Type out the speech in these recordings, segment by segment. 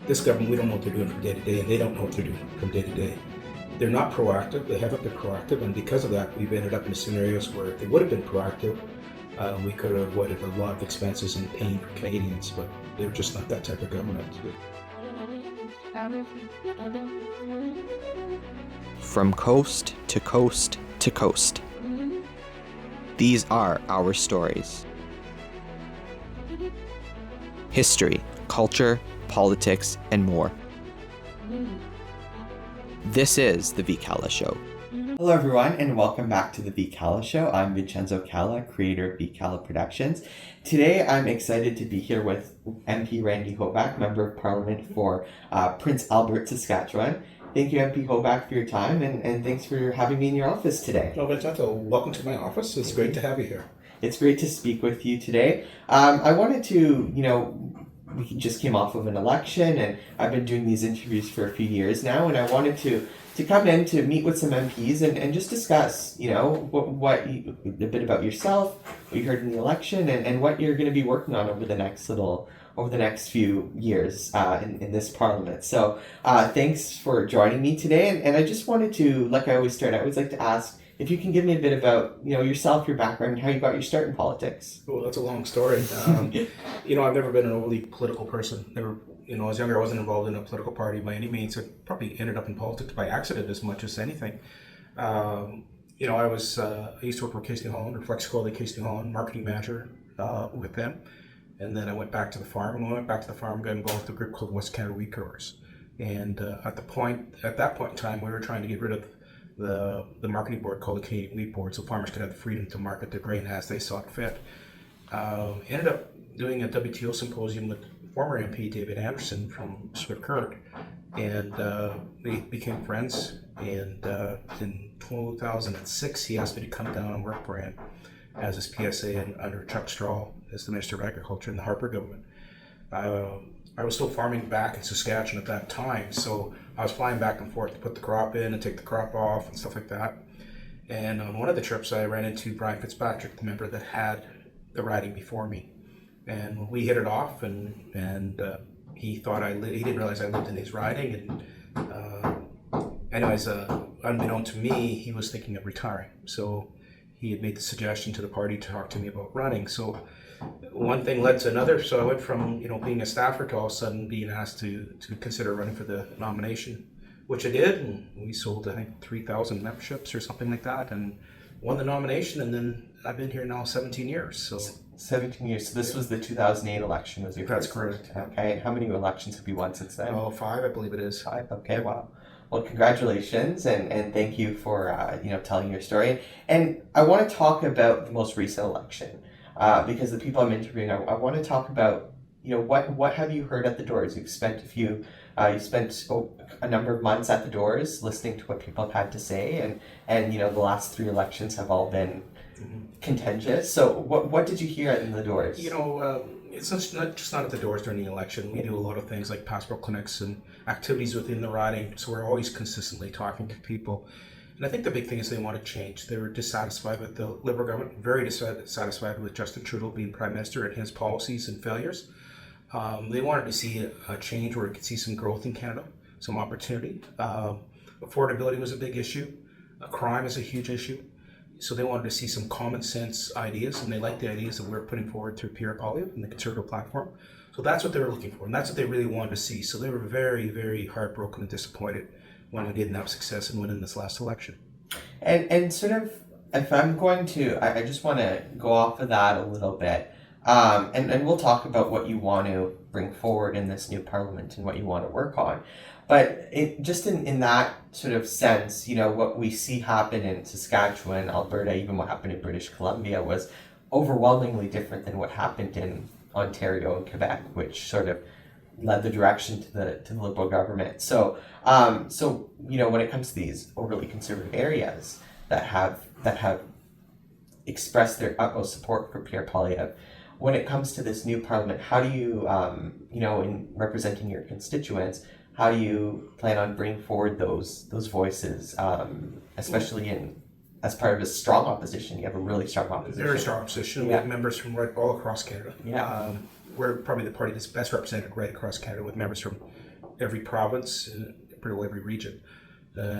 this government, we don't know what they're doing from day to day, and they don't know what they're doing from day to day. They're not proactive. They haven't been proactive, and because of that, we've ended up in scenarios where if they would have been proactive, we could have avoided a lot of expenses and pain for Canadians, but they're just not that type of government. From coast to coast to coast. These are our stories. History, culture, politics, and more. This is the VCalla Show. Hello everyone, and welcome back to the VCalla Show. I'm Vincenzo, Calla, creator of VCalla Productions. Today I'm excited to be here with MP Hoback, Member of Parliament for Prince Albert, Saskatchewan. Thank you, MP Hoback, for your time, and thanks for having me in your office today. Well, Vincenzo, welcome to my office. It's great to have you here. It's great to speak with you today. I wanted to, we just came off of an election, and I've been doing these interviews for a few years now, and I wanted to come in to meet with some MPs and just discuss, what a bit about yourself, what you heard in the election, and what you're going to be working on over the next few years in this parliament. So thanks for joining me today, and I just wanted to, like I always start, I always like to ask if you can give me a bit about yourself, your background, and how you got your start in politics. Well, that's a long story. I've never been an overly political person. Never, I was younger, I wasn't involved in a political party by any means. I probably ended up in politics by accident as much as anything. I used to work for Casey Holland, or Flexico, Casey Holland, marketing manager with them. And then I went back to the farm. And when I went back to the farm, I got involved with a group called West Canada Wheat Growers. And at that point in time, we were trying to get rid of the marketing board called the Canadian Wheat Board, so farmers could have the freedom to market their grain as they saw fit. Ended up doing a WTO symposium with former MP David Anderson from Swift Current, and we became friends. And in 2006, he asked me to come down and work for him as his PSA and under Chuck Straw as the Minister of Agriculture in the Harper government. I was still farming back in Saskatchewan at that time, so I was flying back and forth to put the crop in and take the crop off and stuff like that. And on one of the trips, I ran into Brian Fitzpatrick, the member that had the riding before me. And we hit it off, and he thought he didn't realize I lived in his riding. And anyways, unbeknown to me, he was thinking of retiring. So he had made the suggestion to the party to talk to me about running. So one thing led to another, so I went from being a staffer to all of a sudden being asked to consider running for the nomination, which I did, and we sold I think 3,000 memberships or something like that, and won the nomination. And then I've been here now 17 years. So 17 years. So this was the 2008 election, was your That's first? correct. Okay, and how many elections have you won since then? 5, I believe it is. 5. Okay, wow. Well, congratulations, and thank you for telling your story. And I want to talk about the most recent election. Because the people I'm interviewing, I want to talk about, what have you heard at the doors? You've spent a number of months at the doors listening to what people have had to say, and the last 3 elections have all been contentious. So what did you hear in the doors? It's not at the doors during the election. We do a lot of things like pastoral clinics and activities within the riding, so we're always consistently talking to people. And I think the big thing is they want to change. They were dissatisfied with the Liberal government, very dissatisfied with Justin Trudeau being Prime Minister and his policies and failures. They wanted to see a change where we could see some growth in Canada, some opportunity. Affordability was a big issue. Crime is a huge issue. So they wanted to see some common sense ideas, and they liked the ideas that we were putting forward through Pierre Poilievre and the Conservative platform. So that's what they were looking for, and that's what they really wanted to see. So they were very, very heartbroken and disappointed when we didn't have success in winning this last election. And sort of, if I'm going to, I just want to go off of that a little bit, and we'll talk about what you want to bring forward in this new parliament and what you want to work on. But just in that sort of sense, what we see happen in Saskatchewan, Alberta, even what happened in British Columbia was overwhelmingly different than what happened in Ontario and Quebec, which sort of led the direction to the Liberal government. So when it comes to these overly conservative areas that have expressed their utmost support for Pierre Poilievre, when it comes to this new parliament, how do you, in representing your constituents, how do you plan on bringing forward those voices, especially as part of a strong opposition? You have a really strong opposition. Very strong opposition. Yeah. We have members from right all across Canada. Yeah. We're probably the party that's best represented right across Canada, with members from every province, pretty well every region,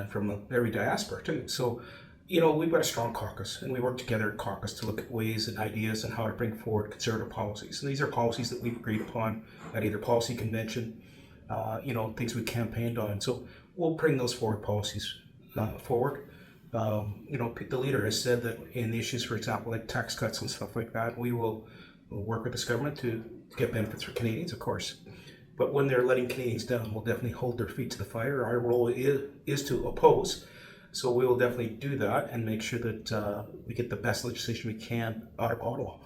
from every diaspora too. So, we've got a strong caucus, and we work together at caucus to look at ways and ideas and how to bring forward conservative policies. And these are policies that we've agreed upon at either policy convention, things we campaigned on. So we'll bring those forward policies forward. The leader has said that in issues, for example, like tax cuts and stuff like that, we'll work with this government to get benefits for Canadians, of course. But when they're letting Canadians down, we'll definitely hold their feet to the fire. Our role is to oppose. So we will definitely do that and make sure that we get the best legislation we can out of Ottawa.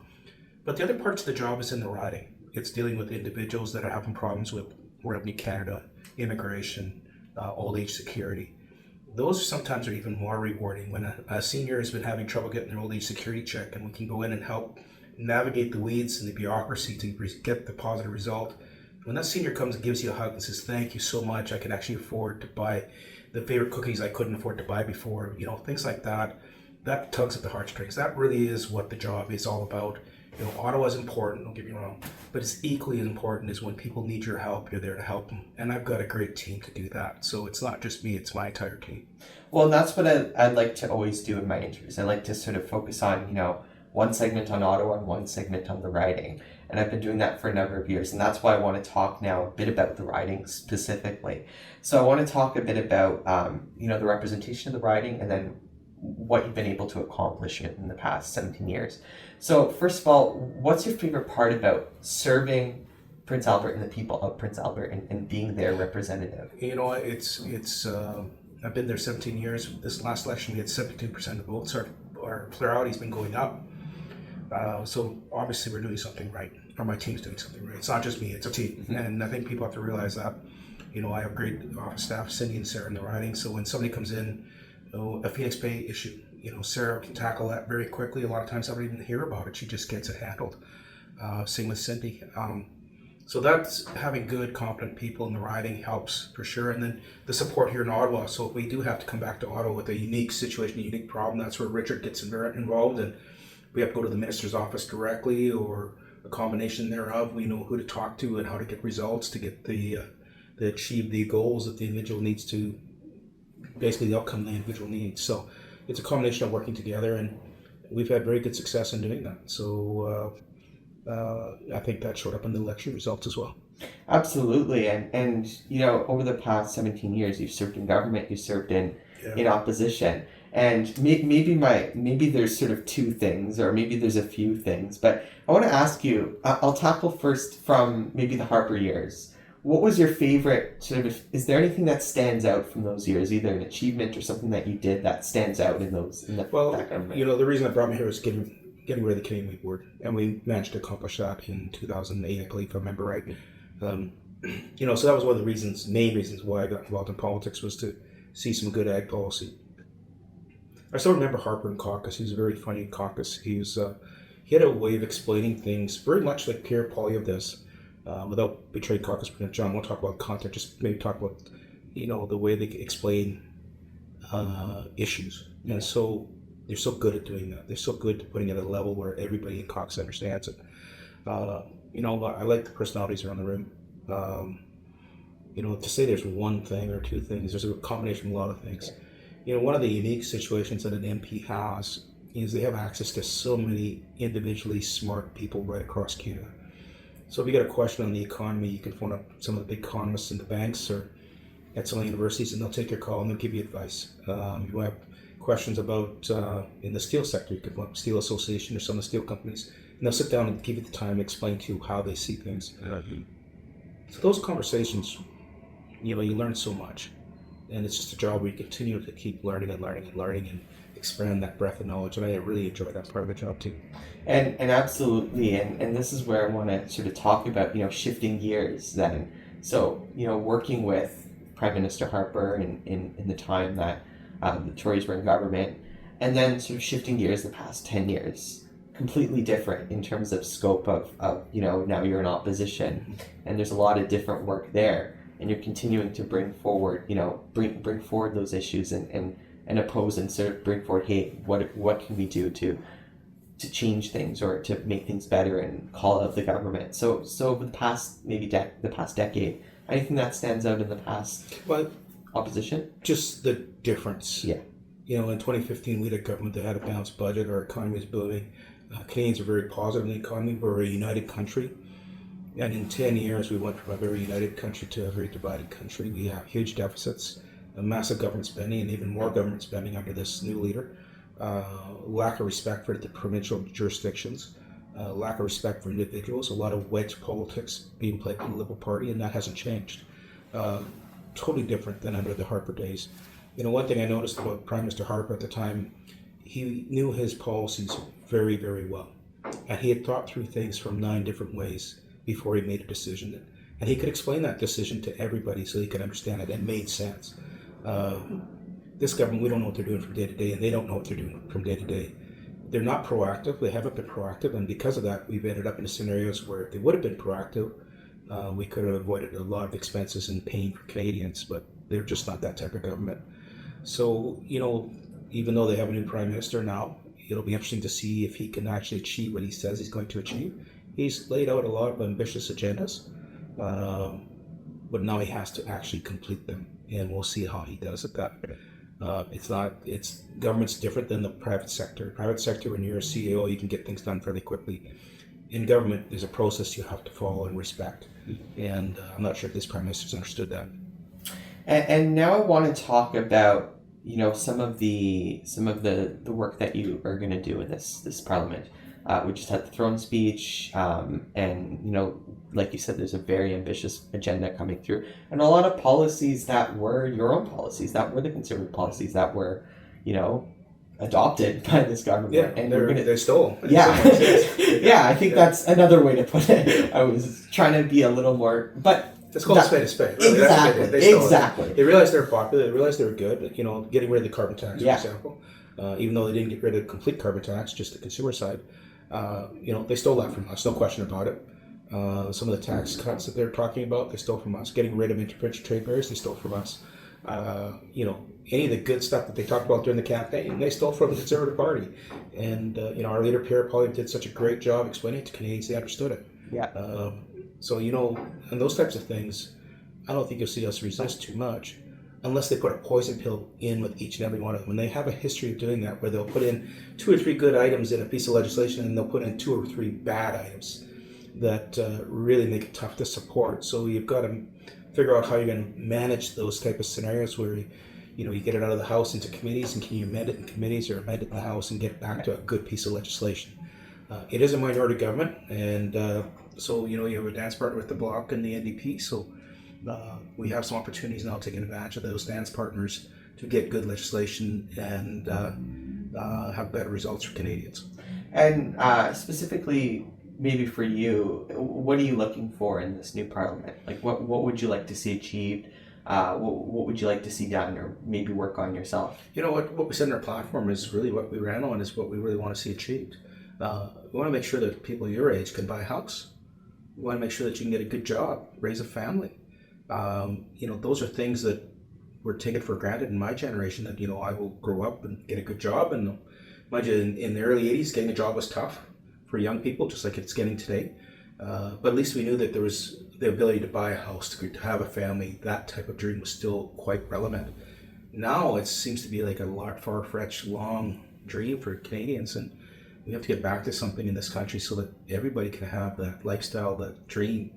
But the other parts of the job is in the riding. It's dealing with individuals that are having problems with Revenue Canada, immigration, old age security. Those sometimes are even more rewarding when a senior has been having trouble getting their old age security check, and we can go in and help navigate the weeds and the bureaucracy to get the positive result. When that senior comes and gives you a hug and says, "Thank you so much, I can actually afford to buy the favorite cookies I couldn't afford to buy before," things like that, that tugs at the heartstrings. That really is what the job is all about. Ottawa is important, don't get me wrong, but it's equally as important as when people need your help, you're there to help them. And I've got a great team to do that. So it's not just me, it's my entire team. Well, and that's what I'd like to always do in my interviews. I like to sort of focus on, one segment on Ottawa and one segment on the riding. And I've been doing that for a number of years. And that's why I want to talk now a bit about the riding specifically. So I want to talk a bit about, the representation of the riding and then what you've been able to accomplish in the past 17 years. So first of all, what's your favorite part about serving Prince Albert and the people of Prince Albert and being their representative? It's I've been there 17 years. This last election, we had 72% of the votes. Our plurality's been going up. So obviously we're doing something right, or my team's doing something right. It's not just me, it's a team. Mm-hmm. And I think people have to realize that. I have great office staff, Cindy and Sarah in the riding. So when somebody comes in, a Phoenix Bay issue, Sarah can tackle that very quickly. A lot of times I don't even hear about it. She just gets it handled. Same with Cindy. So that's having good, competent people in the riding helps for sure. And then the support here in Ottawa. So if we do have to come back to Ottawa with a unique situation, a unique problem, that's where Richard gets involved. And we have to go to the minister's office directly or a combination thereof. We know who to talk to and how to get results to get to achieve the goals that the individual needs to, basically the outcome the individual needs. So it's a combination of working together, and we've had very good success in doing that. So I think that showed up in the election results as well. Absolutely. And over the past 17 years, you've served in government, you served in opposition. And maybe there's sort of two things, or maybe there's a few things, but I want to ask you, I'll tackle first from maybe the Harper years. What was your favorite is there anything that stands out from those years, either an achievement or something that you did that stands out in that government? The reason I brought me here was getting rid of the Canadian Wheat Board, and we managed to accomplish that in 2008, I believe, if I remember right. So that was one of the main reasons why I got involved in politics, was to see some good ag policy. I still remember Harper in caucus. He was a very funny in caucus. He had a way of explaining things very much like Pierre Poilievre does. Without betraying caucus President John, we'll talk about content, just maybe talk about, the way they explain issues. And so they're so good at doing that. They're so good at putting it at a level where everybody in caucus understands it. I like the personalities around the room. To say there's one thing or two things, there's a combination of a lot of things. One of the unique situations that an MP has is they have access to so many individually smart people right across Canada. So if you get a question on the economy, you can phone up some of the big economists in the banks or at some of the universities, and they'll take your call and they'll give you advice. You have questions about in the steel sector, you can phone up Steel Association or some of the steel companies, and they'll sit down and give you the time to explain to you how they see things. So those conversations, you learn so much, and it's just a job where you continue to keep learning and expand that breadth of knowledge, and I really enjoy that part of the job too. And absolutely, and this is where I want to sort of talk about shifting gears then. So working with Prime Minister Harper in the time that the Tories were in government, and then sort of shifting gears the past 10 years, completely different in terms of scope of now you're in opposition, and there's a lot of different work there, and you're continuing to bring forward bring forward those issues and oppose and sort of bring forward, hey, what can we do to change things or to make things better and call out the government. So over the past the past decade, Anything that stands out in the past But opposition? just the difference. Yeah. You know, in 2015, we had a government that had a balanced budget. Our economy was booming. Canadians are very positive in the economy. We're a united country. And in 10 years, we went from a very united country to a very divided country. We have huge deficits, a massive government spending, and even more government spending under this new leader. Lack of respect for the provincial jurisdictions, lack of respect for individuals, a lot of wedge politics being played by the Liberal Party, and that hasn't changed. Totally different than under the Harper days. You know, one thing I noticed about Prime Minister Harper at the time, he knew his policies very, very well. And he had thought through things from 9 different ways before he made a decision. And he could explain that decision to everybody so he could understand it and made sense. This government, we don't know what they're doing from day to day, and they don't know what they're doing from day to day. They're not proactive. They haven't been proactive, and because of that, we've ended up in scenarios where if they would have been proactive, we could have avoided a lot of expenses and pain for Canadians, but they're just not that type of government. So, you know, even though they have a new Prime Minister now, it'll be interesting to see if he can actually achieve what he says he's going to achieve. He's laid out a lot of ambitious agendas, but now he has to actually complete them, and we'll see how he does it. It's government's different than the private sector. Private sector, when you're a CEO, you can get things done fairly quickly. In government, there's a process you have to follow and respect, and I'm not sure if this Prime Minister's understood that. And now I want to talk about, you know, some of the work that you are going to do in this Parliament. We just had the throne speech, and, you know, like you said, there's a very ambitious agenda coming through, and a lot of policies that were your own policies, that were the Conservative policies that were, you know, adopted by this government. Yeah, and they're stole. Yeah, yeah, I think that's another way to put it. I was trying to be a little more, but it's called spade a spade. Really. Exactly. Exactly. They realized they were popular. They realized they were good. You know, getting rid of the carbon tax, for Yeah. example. Even though they didn't get rid of complete carbon tax, just the consumer side. You know, they stole that from us. No question about it. Some of the tax cuts that they're talking about, they stole from us. Getting rid of interprovincial trade barriers, they stole from us. You know, any of the good stuff that they talked about during the campaign, they stole from the Conservative Party. And you know, our leader Pierre probably did such a great job explaining it to Canadians. They understood it. Yeah. So, you know, and those types of things, I don't think you'll see us resist too much unless they put a poison pill in with each and every one of them. And they have a history of doing that, where they'll put in 2 or 3 good items in a piece of legislation, and they'll put in 2 or 3 bad items that really make it tough to support. So you've got to figure out how you're going to manage those type of scenarios where, you know, you get it out of the House into committees, and can you amend it in committees or amend it in the House and get it back to a good piece of legislation. It is a minority government, and so, you know, you have a dance partner with the Bloc and the NDP, so we have some opportunities now taking advantage of those dance partners to get good legislation and have better results for Canadians. And specifically, maybe for you, what are you looking for in this new Parliament? Like, what would you like to see achieved? What would you like to see done, or maybe work on yourself? You know, what we said in our platform is really what we ran on, is what we really want to see achieved. We want to make sure that people your age can buy a house. We want to make sure that you can get a good job, raise a family. You know, those are things that were taken for granted in my generation, that, you know, I will grow up and get a good job. And mind you, in the early 80s, getting a job was tough for young people, just like it's getting today. But at least we knew that there was the ability to buy a house, to have a family. That type of dream was still quite relevant. Now it seems to be like a far-fetched, long dream for Canadians, and we have to get back to something in this country so that everybody can have that lifestyle, that dream,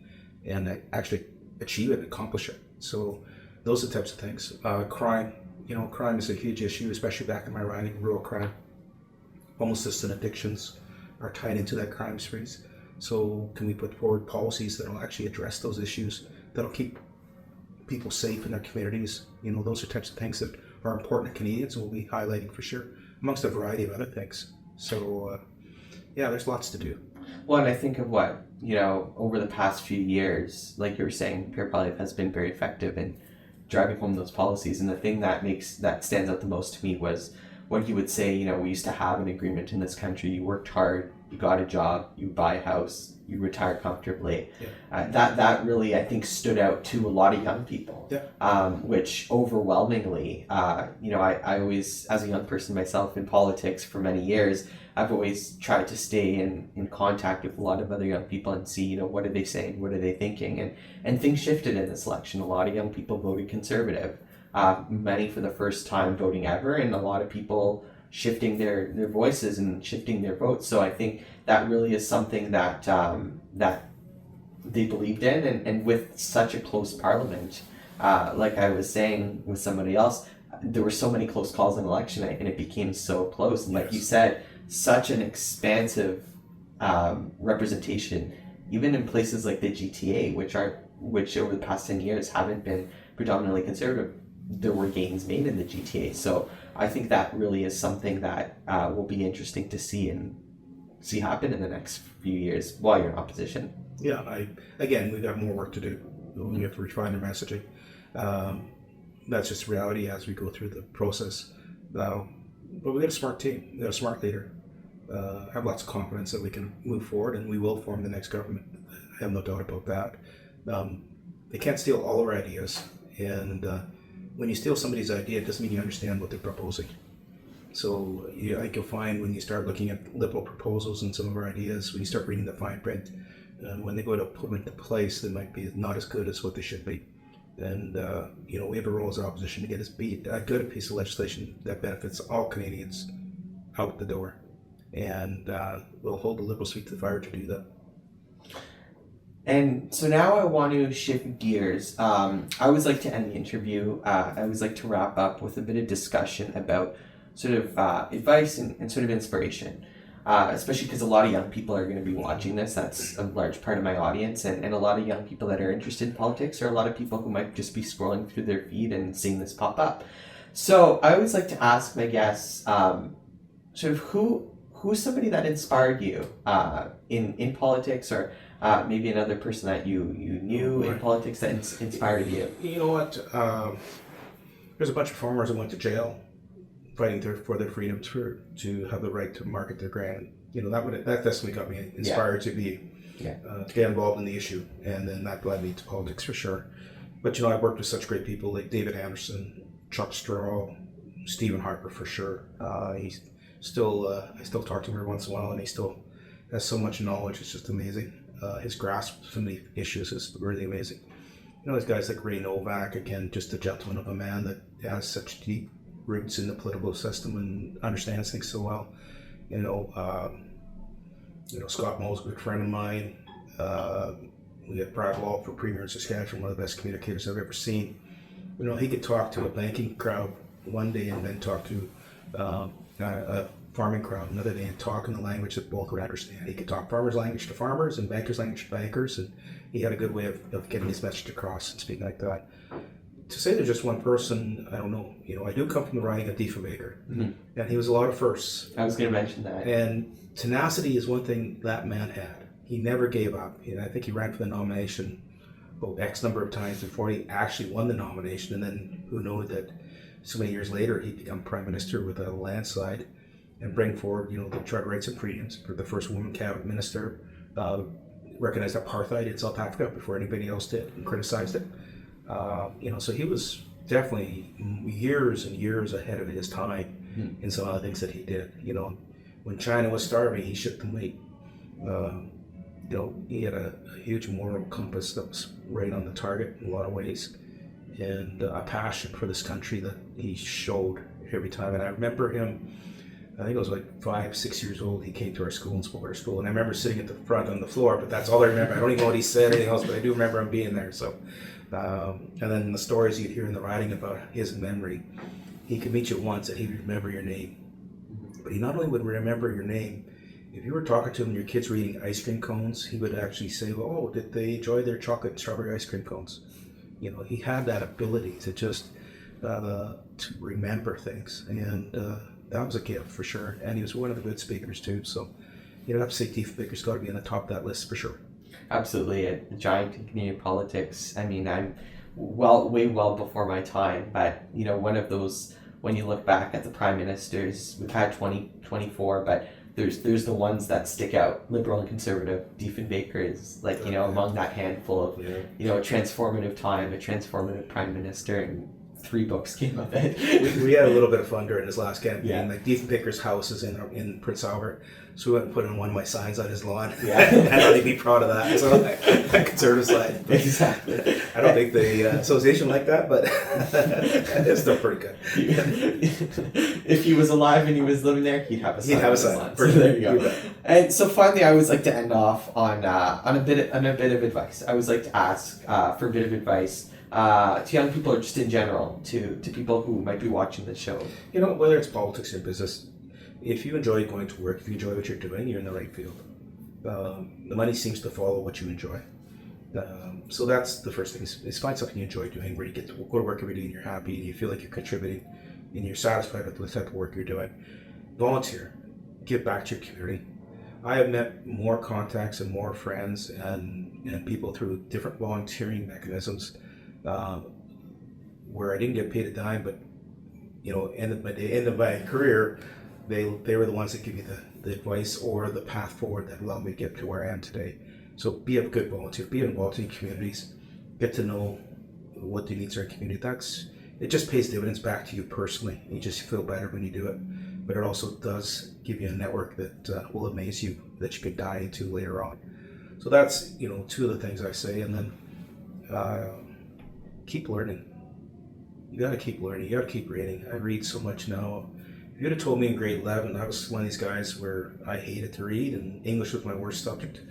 and actually achieve it, accomplish it. So those are the types of things. Crime, you know, crime is a huge issue, especially back in my riding, rural crime. Homelessness and addictions are tied into that crime sprees. So can we put forward policies that will actually address those issues, that'll keep people safe in their communities? You know, those are types of things that are important to Canadians, and we'll be highlighting for sure, amongst a variety of other things. So yeah, there's lots to do. Well, and I think of what, you know, over the past few years, like you were saying, Pierre Poilievre has been very effective in driving home those policies. And the thing that stands out the most to me was what he would say, you know, we used to have an agreement in this country. You worked hard, you got a job, you buy a house, you retire comfortably. Yeah. That really, I think, stood out to a lot of young people. Yeah. Which overwhelmingly, I always, as a young person myself in politics for many years, I've always tried to stay in contact with a lot of other young people and see, what are they saying, what are they thinking, and things shifted in this election. A lot of young people voted Conservative, many for the first time voting ever, and a lot of people shifting their voices and shifting their votes. So I think that really is something that that they believed in, and with such a close parliament, like I was saying with somebody else, there were so many close calls in election night, and it became so close. And like you said, such an expansive representation, even in places like the GTA, which over the past 10 years haven't been predominantly conservative. There were gains made in the GTA. So I think that really is something that will be interesting to see happen in the next few years while you're in opposition. Yeah, we've got more work to do. We have to refine our messaging. That's just reality as we go through the process. But we got a smart team. We got a smart leader. I have lots of confidence that we can move forward, and we will form the next government. I have no doubt about that. They can't steal all our ideas, and when you steal somebody's idea, it doesn't mean you understand what they're proposing. So I think you'll find when you start looking at liberal proposals and some of our ideas, when you start reading the fine print, when they go to put them into place, they might be not as good as what they should be. And we have a role as an opposition to get us beat a good piece of legislation that benefits all Canadians out the door. And we'll hold the Liberals' feet to the fire to do that. And so now I want to shift gears. I always like to end the interview. I always like to wrap up with a bit of discussion about sort of advice and sort of inspiration, especially because a lot of young people are going to be watching this. That's a large part of my audience, and a lot of young people that are interested in politics, or a lot of people who might just be scrolling through their feed and seeing this pop up. So I always like to ask my guests sort of who's somebody that inspired you in politics, or maybe another person that you knew in politics that inspired you. You know what? There's a bunch of farmers that went to jail fighting for their freedom to have the right to market their grain. That definitely got me inspired to get involved in the issue, and then that led me to politics for sure. But I worked with such great people like David Anderson, Chuck Straw, Stephen Harper for sure. I still talk to him every once in a while, and he still has so much knowledge. It's just amazing. His grasp of so many issues is really amazing. There's guys like Ray Novak, again, just a gentleman of a man that has such deep roots in the political system and understands things so well. Scott Moe's a good friend of mine. We had Brad Wall for Premier in Saskatchewan, one of the best communicators I've ever seen. He could talk to a banking crowd one day and then talk to a farming crowd another day and talk in the language that both would understand. He could talk farmers' language to farmers and bankers' language to bankers, and he had a good way of getting his message across and speaking like that. To say there's just one person, I don't know. I do come from the riding of Deefa Baker, and he was a lot of firsts. I was going to mention that. And tenacity is one thing that man had. He never gave up. I think he ran for the nomination X number of times before he actually won the nomination, and then who knew that so many years later he'd become Prime Minister with a landslide and bring forward, the Charter Rights and Freedoms for the first woman cabinet minister, recognized apartheid in South Africa before anybody else did and criticized it. So he was definitely years and years ahead of his time in some of the things that he did. When China was starving, he shipped them wheat. He had a huge moral compass that was right on the target in a lot of ways, and a passion for this country that he showed every time. And I remember him, I think I was like 5, 6 years old. He came to our school and spoke at our school, and I remember sitting at the front on the floor, but that's all I remember. I don't even know what he said or anything else, but I do remember him being there. So, and then the stories you'd hear in the writing about his memory, he could meet you once and he'd remember your name. But he not only would remember your name, if you were talking to him and your kids were eating ice cream cones, he would actually say, "Oh, did they enjoy their chocolate and strawberry ice cream cones?" He had that ability to just to remember things, and that was a gift for sure. And he was one of the good speakers too. So you'd have to say Deefa Baker's got to be on the top of that list for sure. Absolutely, a giant in Canadian politics. I mean, I'm way before my time, but one of those, when you look back at the prime ministers, we've had 24, but there's the ones that stick out, liberal and conservative. Diefenbaker is like, you know, among that handful of, you know, a transformative time, a transformative prime minister, and 3 books came of it. We had a little bit of fun during his last campaign. Yeah. Like Diefenbaker's house is in Prince Albert, so we went and put in one of my signs on his lawn. Yeah. I thought he'd be proud of that. So that conservative side. Exactly. I don't think the association liked that, but it's still pretty good. If he was alive and he was living there, he'd have a sign. He'd have a on his sign. lawn. So there you go. And so finally, I always like to end off on a bit of advice. I always like to ask for a bit of advice to young people or just in general to people who might be watching the show. You know, whether it's politics or business, if you enjoy going to work, if you enjoy what you're doing, you're in the right field. The money seems to follow what you enjoy. So that's the first thing, is find something you enjoy doing, where you get to go to work every day and you're happy and you feel like you're contributing and you're satisfied with the type of work you're doing. Volunteer. Give back to your community. I have met more contacts and more friends and people through different volunteering mechanisms where I didn't get paid a dime, but you know, end of my career, they were the ones that give you the advice or the path forward that allowed me to get to where I am today. So be a good volunteer, be involved in communities, get to know what the needs are in the community. It just pays dividends back to you personally. You just feel better when you do it, but it also does give you a network that will amaze you, that you could die into later on. So that's, you know, 2 of the things I say. And then keep learning. You got to keep learning. You got to keep reading. I read so much now. If you'd have told me in grade 11, I was one of these guys where I hated to read and English was my worst subject,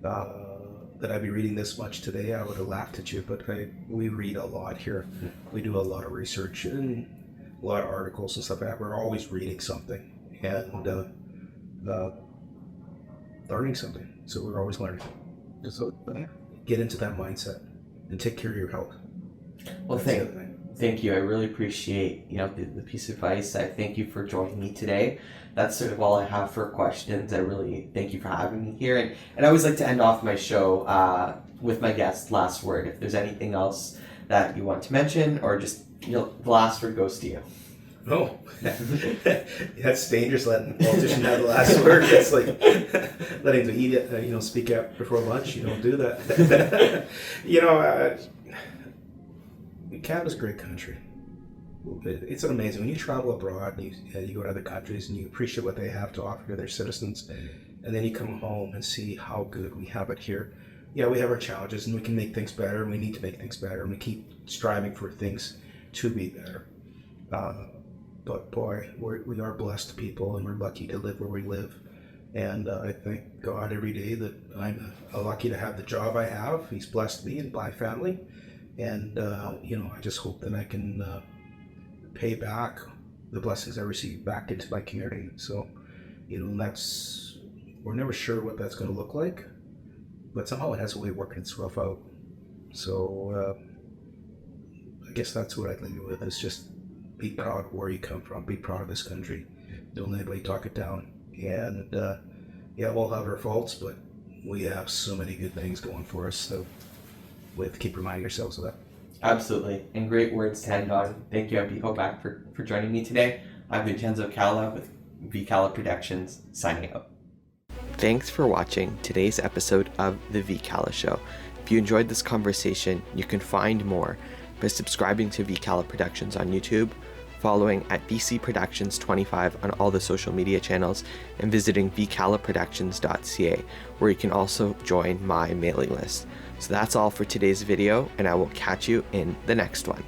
that I'd be reading this much today, I would have laughed at you. But we read a lot here. We do a lot of research and a lot of articles and stuff like that. We're always reading something and learning something. So we're always learning. So get into that mindset and take care of your health. Well, thank you. I really appreciate, you know, the piece of advice. I thank you for joining me today. That's sort of all I have for questions. I really thank you for having me here. And I always like to end off my show with my guest last word. If there's anything else that you want to mention, or just, you know, the last word goes to you. Oh, that's dangerous, letting a politician have the last word. It's like letting the idiot, you know, speak out before lunch. You don't do that. You know, Canada's a great country. It's amazing. When you travel abroad and you go to other countries and you appreciate what they have to offer to their citizens, and then you come home and see how good we have it here. Yeah, we have our challenges and we can make things better, and we need to make things better, and we keep striving for things to be better. But boy, we are blessed people, and we're lucky to live where we live. And I thank God every day that I'm lucky to have the job I have. He's blessed me and my family. And, you know, I just hope that I can pay back the blessings I receive back into my community. So, you know, we're never sure what that's going to look like, but somehow it has a way of working itself out. So I guess that's what I'd leave you with, is just be proud of where you come from. Be proud of this country. Don't let anybody talk it down. And yeah, we'll have our faults, but we have so many good things going for us. So we have to keep reminding ourselves of that. Absolutely. And great words to end on. Thank you, MP Hoback, for joining me today. I'm Vincenzo Calla with VCalla Productions, signing out. Thanks for watching today's episode of The VCalla Show. If you enjoyed this conversation, you can find more by subscribing to VCalla Productions on YouTube, following at VC Productions 25 on all the social media channels, and visiting vcallaproductions.ca, where you can also join my mailing list. So that's all for today's video, and I will catch you in the next one.